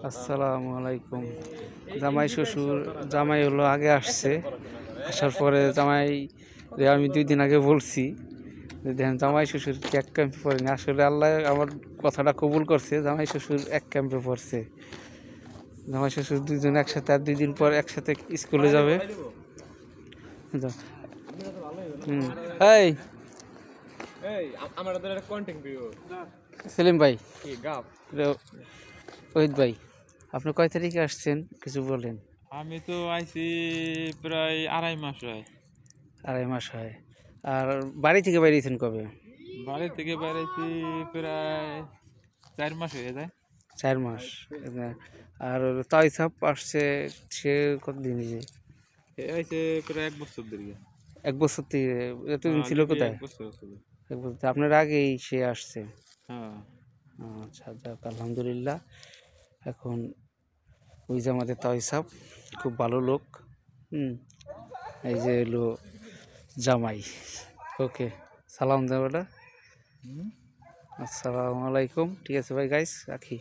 আসসালামু আলাইকুম। জামাই শ্বশুর জামাই হলো আগে আসছে, আসার পরে জামাই আমি 2 দিন আগে বলছি যে দেখেন জামাই শ্বশুর কি এক ক্যাম্পে পড়েনি। আসলে আল্লাহ আমার কথাটা কবুল করছে, জামাই শ্বশুর এক ক্যাম্পে পড়ছে। জামাই শ্বশুর 2জন একসাথে, আর 2 দিন পর একসাথে স্কুলে যাবে। এই সেলিম ভাই, ওহিদ ভাই, আপনি কয় তারিখে আসছেন কিছু বলেন? আমি তো আইছি প্রায় 2.5 মাস হয়। 2.5 মাস হয়। আর বাড়ি থেকে বেরিয়েছেন কবে? বাড়ি থেকে বেড়াইছি প্রায় 4 মাস হয়ে যায়। 4 মাস। আর তাই সাপ আসছে, সে কতদিন? যে এ আইছে প্রায় 1 বছর ধরে। 1 বছর থেকে। এতদিন ছিল লিবি কোথায়? 1 বছর ছিল। 1 বছর আপনার আগেই সে আসছে? হ্যাঁ। আচ্ছা, যাক আলহামদুলিল্লাহ। এখন ওই যে আমাদের তাই সাপ খুব ভালো লোক। এই যে এলো জামাই। ওকে, সালাম দেওয়াটা। আসসালামু আলাইকুম। ঠিক আছে ভাই, গাইস রাখি।